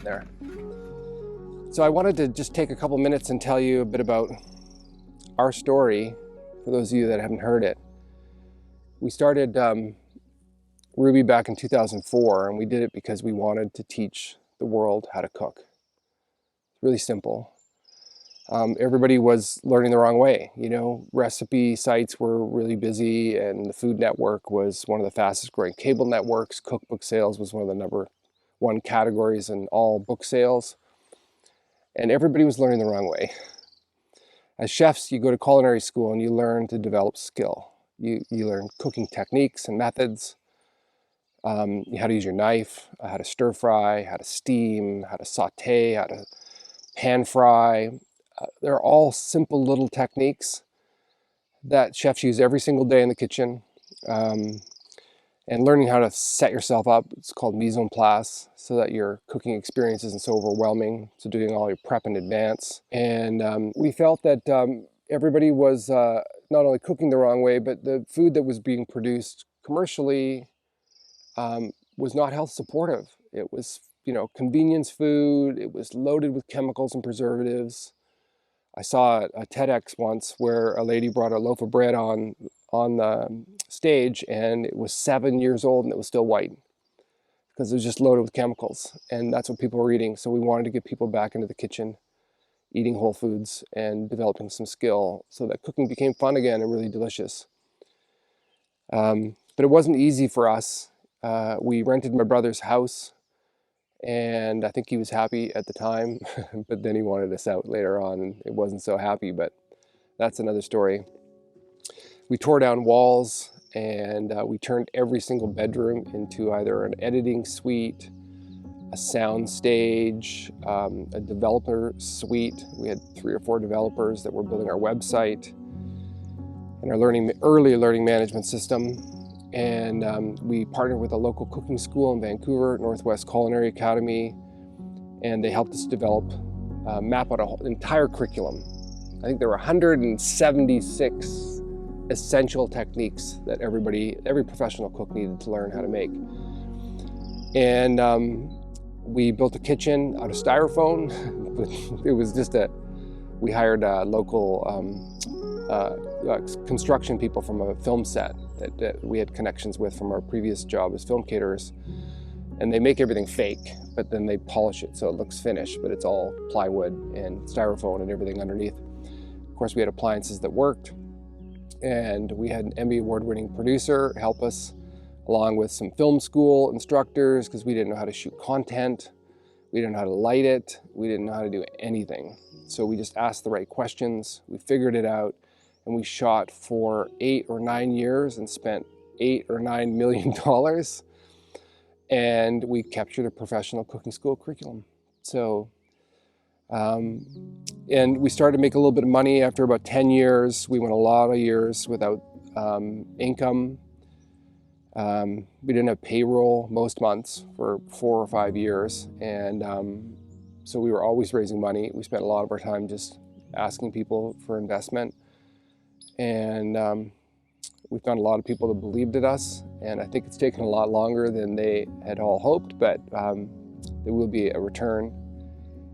there. So I wanted to just take a couple minutes and tell you a bit about our story, for those of you that haven't heard it. We started Rouxbe back in 2004, and we did it because we wanted to teach the world how to cook. It's really simple. Everybody was learning the wrong way. You know, recipe sites were really busy, and the Food Network was one of the fastest growing cable networks. Cookbook sales was one of the #1 categories in all book sales. And everybody was learning the wrong way. As chefs, you go to culinary school and you learn to develop skill. You learn cooking techniques and methods, how to use your knife, how to stir fry, how to steam, how to saute, how to pan fry. They're all simple little techniques that chefs use every single day in the kitchen. And learning how to set yourself up, it's called mise en place, so that your cooking experience isn't so overwhelming. So doing all your prep in advance. And we felt that everybody was not only cooking the wrong way, but the food that was being produced commercially was not health supportive. It was, convenience food. It was loaded with chemicals and preservatives. I saw a TEDx once where a lady brought a loaf of bread on the stage, and it was 7 years old and it was still white because it was just loaded with chemicals, and that's what people were eating. So we wanted to get people back into the kitchen, eating whole foods and developing some skill so that cooking became fun again and really delicious. But it wasn't easy for us. We rented my brother's house, and I think he was happy at the time, but then he wanted us out later on, and it wasn't so happy, but that's another story. We tore down walls, and we turned every single bedroom into either an editing suite, a sound stage, a developer suite. We had 3 or 4 developers that were building our website and our early learning management system. And we partnered with a local cooking school in Vancouver, Northwest Culinary Academy, and they helped us map out an entire curriculum. I think there were 176 essential techniques that every professional cook needed to learn how to make. And we built a kitchen out of styrofoam. It was just we hired local construction people from a film set that we had connections with from our previous job as film caterers. And they make everything fake, but then they polish it so it looks finished, but it's all plywood and styrofoam and everything underneath. Of course, we had appliances that worked. And we had an Emmy award-winning producer help us, along with some film school instructors, because we didn't know how to shoot content. We didn't know how to light it. We didn't know how to do anything. So we just asked the right questions. We figured it out, and we shot for 8 or 9 years and spent $8 or $9 million. And we captured a professional cooking school curriculum. So, and we started to make a little bit of money after about 10 years. We went a lot of years without income. We didn't have payroll most months for 4 or 5 years. And so we were always raising money. We spent a lot of our time just asking people for investment. And we found a lot of people that believed in us. And I think it's taken a lot longer than they had all hoped, but there will be a return.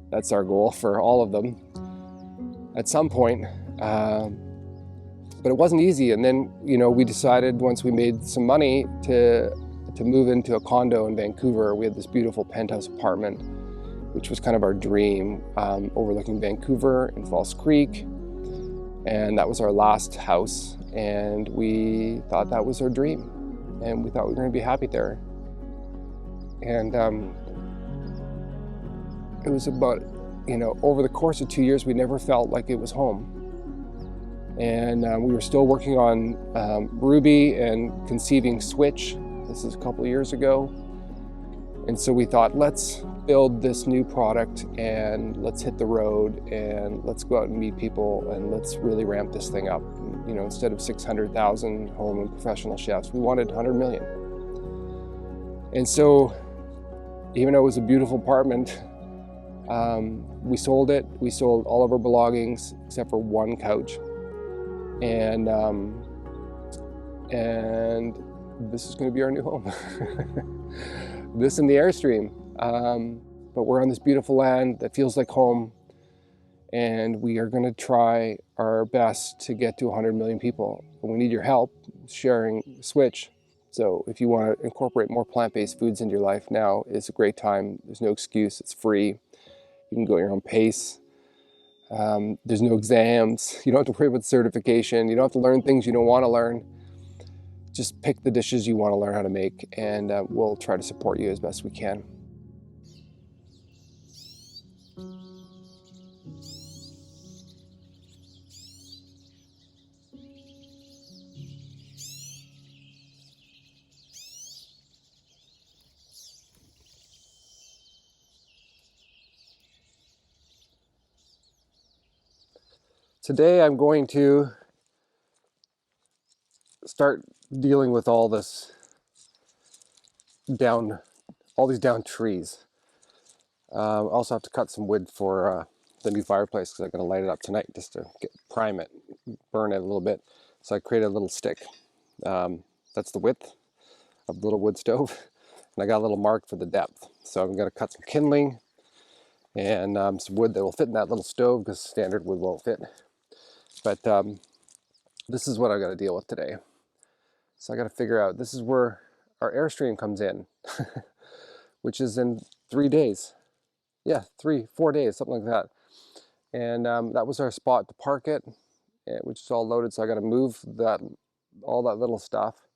That's our goal for all of them at some point. But it wasn't easy. And then, we decided once we made some money to move into a condo in Vancouver. We had this beautiful penthouse apartment, which was kind of our dream, overlooking Vancouver and False Creek. And that was our last house. And we thought that was our dream. And we thought we were going to be happy there. And it was about, over the course of 2 years, we never felt like it was home. And we were still working on Rouxbe and conceiving Swich. This is a couple of years ago. And so we thought, let's build this new product and let's hit the road and let's go out and meet people and let's really ramp this thing up. Instead of 600,000 home and professional chefs, we wanted 100 million. And so, even though it was a beautiful apartment, we sold it. We sold all of our belongings except for one couch. And this is going to be our new home. This and the Airstream. but we're on this beautiful land that feels like home, and we are going to try our best to get to 100 million people. And we need your help sharing Swich. So if you want to incorporate more plant-based foods into your life, now is a great time. There's no excuse. It's free. You can go at your own pace. There's no exams. You don't have to worry about certification. You don't have to learn things you don't want to learn. Just pick the dishes you want to learn how to make, and we'll try to support you as best we can. Today I'm going to start dealing with all these down trees. I also have to cut some wood for the new fireplace because I'm going to light it up tonight just to prime it, burn it a little bit. So I created a little stick. That's the width of the little wood stove, and I got a little mark for the depth. So I'm going to cut some kindling and some wood that will fit in that little stove because standard wood won't fit. But this is what I got to deal with today. So I got to figure out, this is where our Airstream comes in, which is in 3 days. Yeah, 4 days, something like that. And that was our spot to park it, which is all loaded. So I got to move all that little stuff.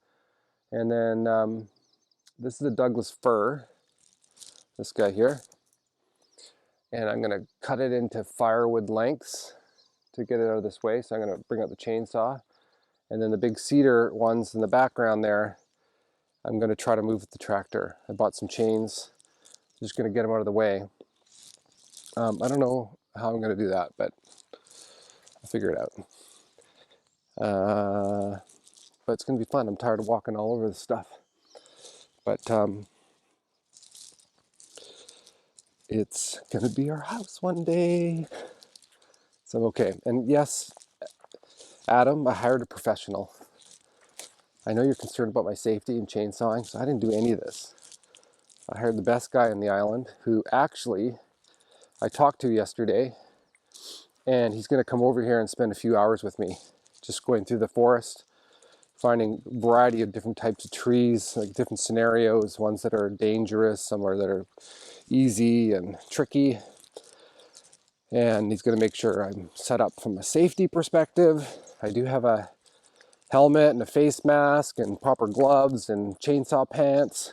And then this is the Douglas fir, this guy here. And I'm going to cut it into firewood lengths to get it out of this way. So I'm going to bring out the chainsaw. And then the big cedar ones in the background there, I'm going to try to move with the tractor. I bought some chains. Just going to get them out of the way. I don't know how I'm going to do that, but I'll figure it out. But it's going to be fun. I'm tired of walking all over this stuff. But it's going to be our house one day. So I'm okay. And yes, Adam, I hired a professional. I know you're concerned about my safety and chainsawing, so I didn't do any of this. I hired the best guy on the island, who actually I talked to yesterday, and he's going to come over here and spend a few hours with me, just going through the forest, finding a variety of different types of trees, like different scenarios, ones that are dangerous, some that are easy and tricky. And he's going to make sure I'm set up from a safety perspective. I do have a helmet and a face mask and proper gloves and chainsaw pants,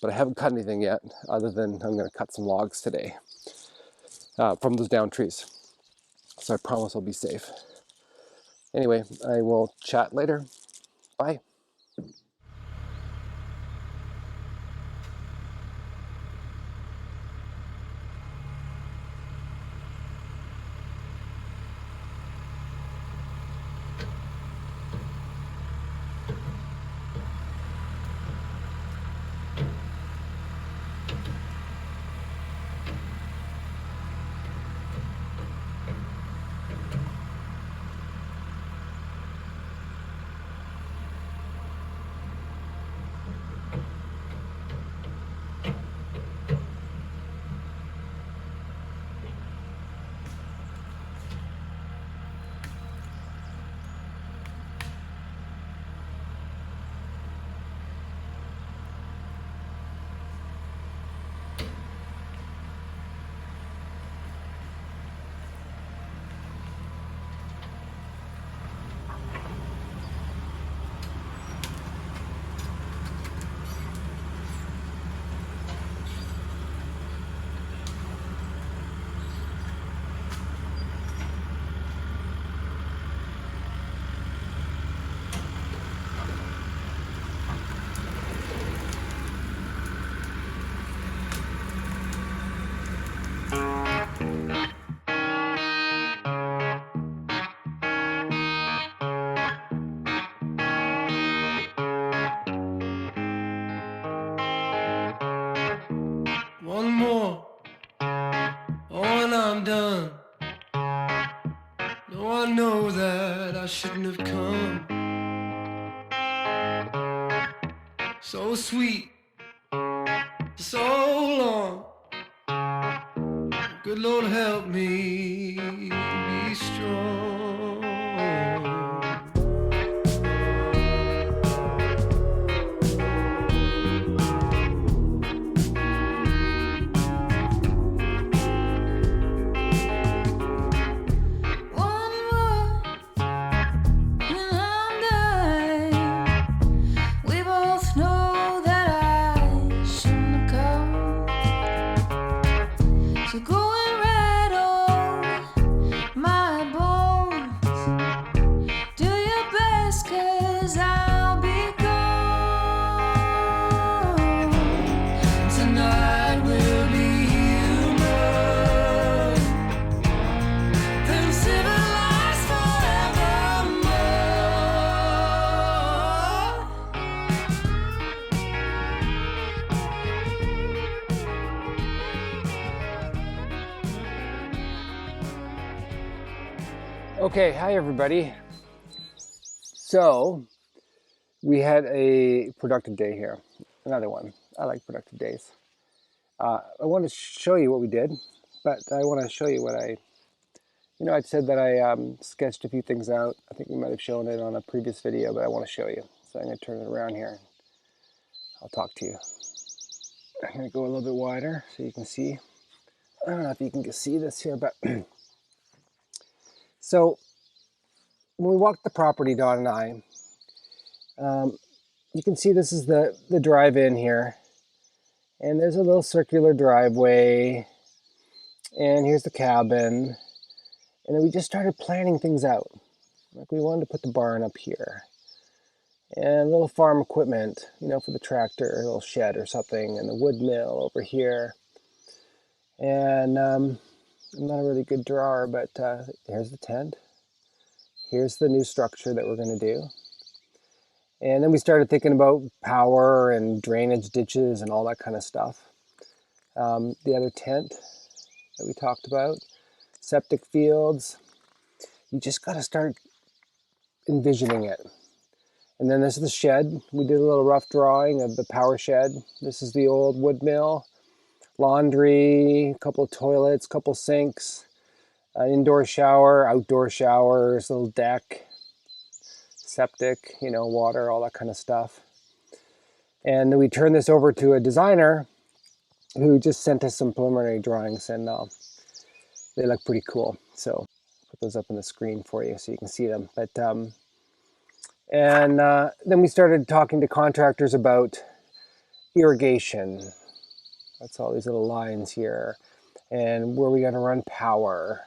but I haven't cut anything yet, other than I'm going to cut some logs today from those down trees. So I promise I'll be safe. Anyway, I will chat later. Bye. One more, oh, and I'm done. No, I know that I shouldn't have come. So sweet, so long. Lord help me be strong. One more and I'm done. We both know that I shouldn't have come. So go and rattle my bones. Do your best, 'cause I'll be gone. Tonight will be human, then civilized forevermore. Okay, hi everybody. So we had a productive day here. Another one. I like productive days. I want to show you what we did, but I want to show you what I said that I sketched a few things out. I think we might have shown it on a previous video, but I want to show you. So I'm going to turn it around here. I'll talk to you. I'm going to go a little bit wider so you can see. I don't know if you can see this here, but so when we walked the property, Dawn and I, you can see this is the drive-in here, and there's a little circular driveway, and here's the cabin, and then we just started planning things out. Like we wanted to put the barn up here, and a little farm equipment, for the tractor, a little shed or something, and the wood mill over here. And I'm not a really good drawer, but here's the tent. Here's the new structure that we're going to do. And then we started thinking about power and drainage ditches and all that kind of stuff. The other tent that we talked about, septic fields. You just got to start envisioning it. And then this is the shed. We did a little rough drawing of the power shed. This is the old wood mill, laundry, a couple of toilets, a couple of sinks, indoor shower, outdoor showers, little deck, septic, water, all that kind of stuff. And then we turned this over to a designer who just sent us some preliminary drawings, and they look pretty cool. So put those up on the screen for you so you can see them. But then we started talking to contractors about irrigation. That's all these little lines here, and where we got to run power,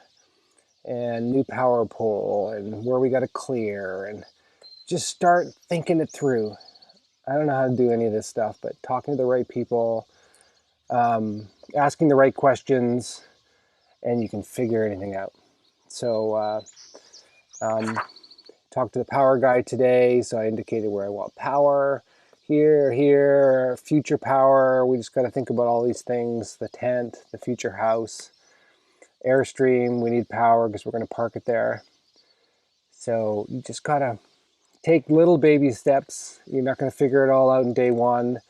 and new power pole, and where we got to clear, and just start thinking it through. I don't know how to do any of this stuff, but talking to the right people, asking the right questions, and you can figure anything out. So talked to the power guy today, so I indicated where I want power. Here, future power. We just got to think about all these things, the tent, the future house, Airstream, we need power because we're going to park it there. So you just got to take little baby steps. You're not going to figure it all out in day one,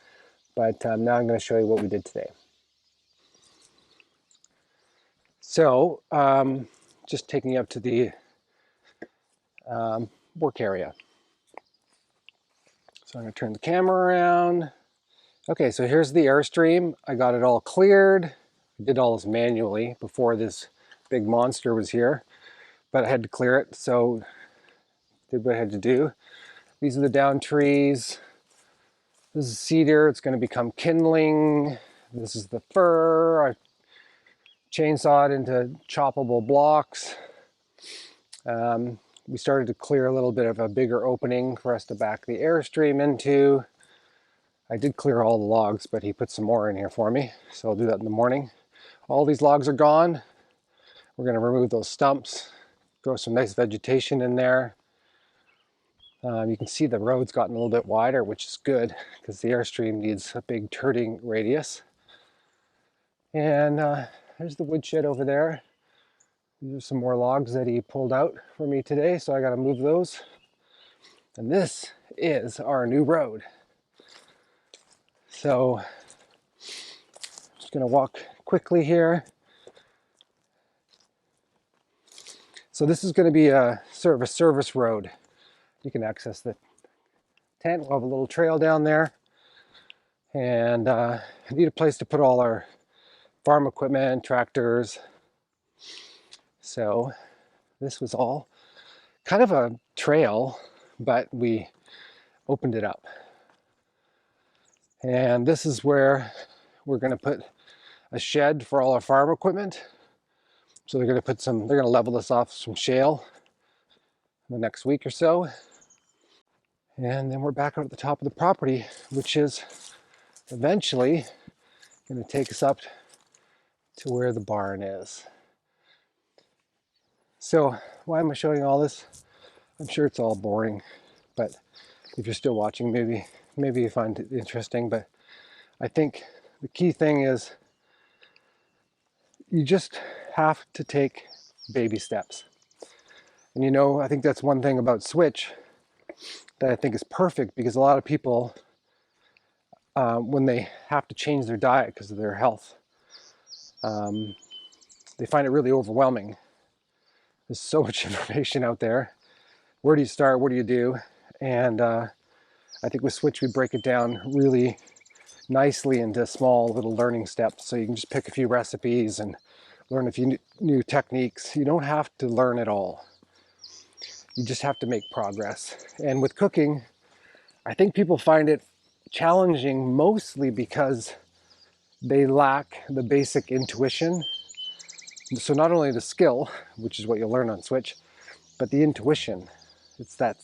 but now I'm going to show you what we did today. So just taking you up to the work area. So I'm going to turn the camera around. Okay, so here's the Airstream. I got it all cleared. I did all this manually before this big monster was here, but I had to clear it, so did what I had to do. These are the down trees. This is cedar. It's going to become kindling. This is the fir. I chainsawed into choppable blocks. We started to clear a little bit of a bigger opening for us to back the Airstream into. I did clear all the logs, but he put some more in here for me, so I'll do that in the morning. All these logs are gone. We're going to remove those stumps, grow some nice vegetation in there. You can see the road's gotten a little bit wider, which is good because the Airstream needs a big turning radius. And there's the woodshed over there. These are some more logs that he pulled out for me today, so I got to move those. And this is our new road. So I'm just going to walk quickly here. So this is going to be a sort of a service road. You can access the tent. We'll have a little trail down there, and I need a place to put all our farm equipment, tractors. So this was all kind of a trail, but we opened it up. And this is where we're going to put a shed for all our farm equipment. So they're going to level this off some shale in the next week or so. And then we're back out at the top of the property, which is eventually going to take us up to where the barn is. So why am I showing all this? I'm sure it's all boring, but if you're still watching, maybe you find it interesting. But I think the key thing is you just have to take baby steps. And I think that's one thing about Swich that I think is perfect, because a lot of people, when they have to change their diet because of their health, they find it really overwhelming. There's so much information out there. Where do you start? What do you do? And I think with Swich, we break it down really nicely into small little learning steps. So you can just pick a few recipes and learn a few new techniques. You don't have to learn it all. You just have to make progress. And with cooking, I think people find it challenging mostly because they lack the basic intuition. So not only the skill, which is what you'll learn on Swich, but the intuition. It's that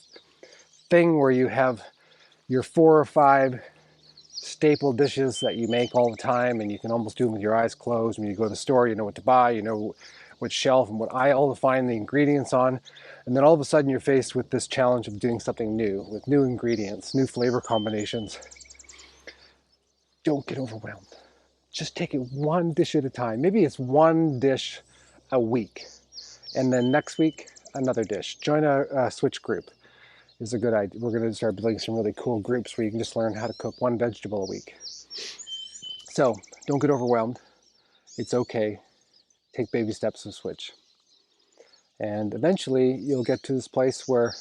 thing where you have your 4 or 5 staple dishes that you make all the time, and you can almost do them with your eyes closed. When you go to the store, you know what to buy, you know what shelf and what aisle to find the ingredients on. And then all of a sudden you're faced with this challenge of doing something new, with new ingredients, new flavor combinations. Don't get overwhelmed. Just take it one dish at a time. Maybe it's one dish a week. And then next week, another dish. Join a Swich group is a good idea. We're going to start building some really cool groups where you can just learn how to cook one vegetable a week. So don't get overwhelmed. It's okay. Take baby steps with Swich. And eventually you'll get to this place where,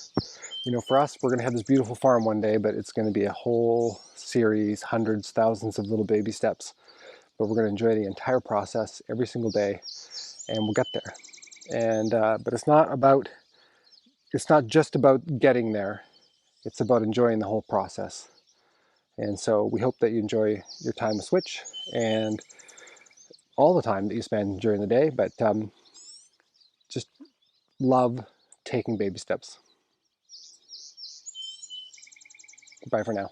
for us, we're going to have this beautiful farm one day, but it's going to be a whole series, hundreds, thousands of little baby steps. But we're going to enjoy the entire process every single day, and we'll get there. And but it's not just about getting there. It's about enjoying the whole process. And so we hope that you enjoy your time with Swich and all the time that you spend during the day, but just love taking baby steps. Bye for now.